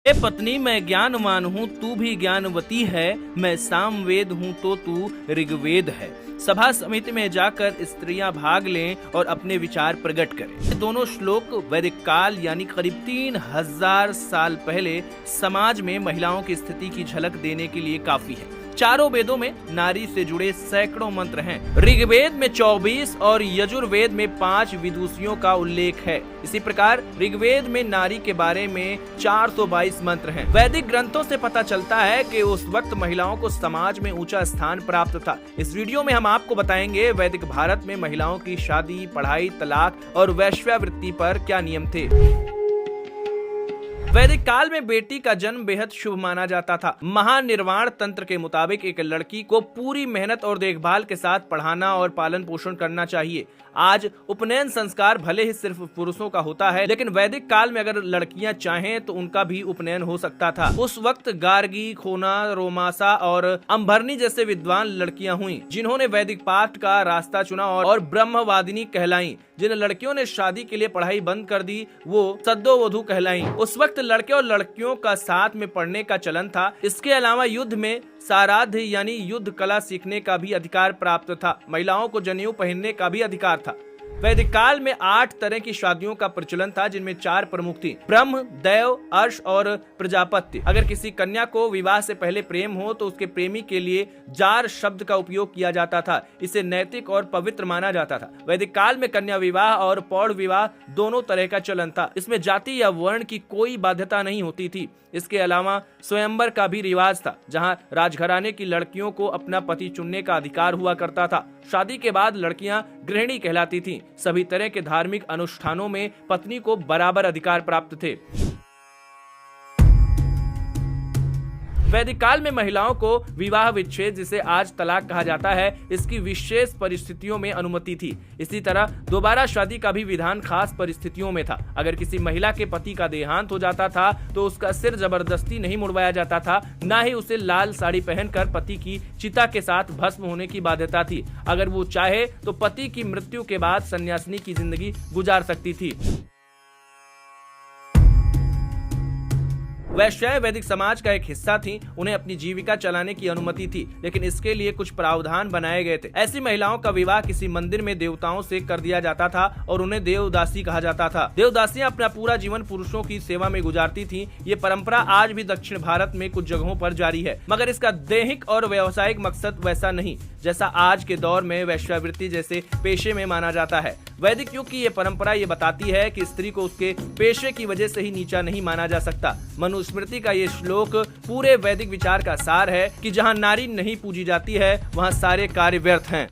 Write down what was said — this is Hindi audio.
ए पत्नी मैं ज्ञानवान हूँ तू भी ज्ञानवती है, मैं सामवेद हूँ तो तू ऋग्वेद है। सभा समिति में जाकर स्त्रियां भाग लें और अपने विचार प्रकट करें। ये दोनों श्लोक वैदिक काल यानी करीब 3000 साल पहले समाज में महिलाओं की स्थिति की झलक देने के लिए काफी है। चारों वेदों में नारी से जुड़े सैकड़ों मंत्र हैं। ऋग्वेद में 24 और यजुर्वेद में 5 विदुषियों का उल्लेख है। इसी प्रकार ऋग्वेद में नारी के बारे में 422 मंत्र हैं। वैदिक ग्रंथों से पता चलता है कि उस वक्त महिलाओं को समाज में ऊंचा स्थान प्राप्त था। इस वीडियो में हम आपको बताएंगे वैदिक भारत में महिलाओं की शादी, पढ़ाई, तलाक और वैश्यावृत्ति पर क्या नियम थे। वैदिक काल में बेटी का जन्म बेहद शुभ माना जाता था। महानिर्वाण तंत्र के मुताबिक एक लड़की को पूरी मेहनत और देखभाल के साथ पढ़ाना और पालन पोषण करना चाहिए। आज उपनयन संस्कार भले ही सिर्फ पुरुषों का होता है, लेकिन वैदिक काल में अगर लड़कियां चाहें तो उनका भी उपनयन हो सकता था। उस वक्त गार्गी, खोना, रोमासा और अंबरनी जैसे विद्वान लड़कियां हुईं, जिन्होंने वैदिक पाठ का रास्ता चुना और ब्रह्मवादिनी कहलाईं। जिन लड़कियों ने शादी के लिए पढ़ाई बंद कर दी वो सद्योवधू कहलाईं। उस वक्त लड़के और लड़कियों का साथ में पढ़ने का चलन था। इसके अलावा युद्ध में साराध्य यानी युद्ध कला सीखने का भी अधिकार प्राप्त था। महिलाओं को जनेऊ पहनने का भी अधिकार था। वैदिक काल में 8 तरह की शादियों का प्रचलन था, जिनमें 4 प्रमुख थी: ब्रह्म, देव, अर्ष और प्रजापत्य। अगर किसी कन्या को विवाह से पहले प्रेम हो तो उसके प्रेमी के लिए जार शब्द का उपयोग किया जाता था। इसे नैतिक और पवित्र माना जाता था। वैदिक काल में कन्या विवाह और पौढ़ विवाह दोनों तरह का चलन था। इसमें जाति या वर्ण की कोई बाध्यता नहीं होती थी। इसके अलावा स्वयंवर का भी रिवाज था, जहां राजघराने की लड़कियों को अपना पति चुनने का अधिकार हुआ करता था। शादी के बाद लड़कियां गृहिणी कहलाती थीं। सभी तरह के धार्मिक अनुष्ठानों में पत्नी को बराबर अधिकार प्राप्त थे। वैदिक काल में महिलाओं को विवाह विच्छेद, जिसे आज तलाक कहा जाता है, इसकी विशेष परिस्थितियों में अनुमति थी। इसी तरह दोबारा शादी का भी विधान खास परिस्थितियों में था। अगर किसी महिला के पति का देहांत हो जाता था तो उसका सिर जबरदस्ती नहीं मुड़वाया जाता था, न ही उसे लाल साड़ी पहनकर पति की चिता के साथ भस्म होने की बाध्यता थी। अगर वो चाहे तो पति की मृत्यु के बाद सन्यासिनी की जिंदगी गुजार सकती थी। वैश्याएं वैदिक समाज का एक हिस्सा थीं। उन्हें अपनी जीविका चलाने की अनुमति थी, लेकिन इसके लिए कुछ प्रावधान बनाए गए थे। ऐसी महिलाओं का विवाह किसी मंदिर में देवताओं से कर दिया जाता था और उन्हें देवदासी कहा जाता था। देवदासियां अपना पूरा जीवन पुरुषों की सेवा में गुजारती थीं। ये परंपरा आज भी दक्षिण भारत में कुछ जगहों पर जारी है, मगर इसका दैहिक और व्यावसायिक मकसद वैसा नहीं जैसा आज के दौर में वैश्यावृत्ति जैसे पेशे में माना जाता है। वैदिक युग की ये परंपरा ये बताती है कि स्त्री को उसके पेशे की वजह से ही नीचा नहीं माना जा सकता। मनुस्मृति का ये श्लोक पूरे वैदिक विचार का सार है कि जहाँ नारी नहीं पूजी जाती है वहाँ सारे कार्य व्यर्थ हैं।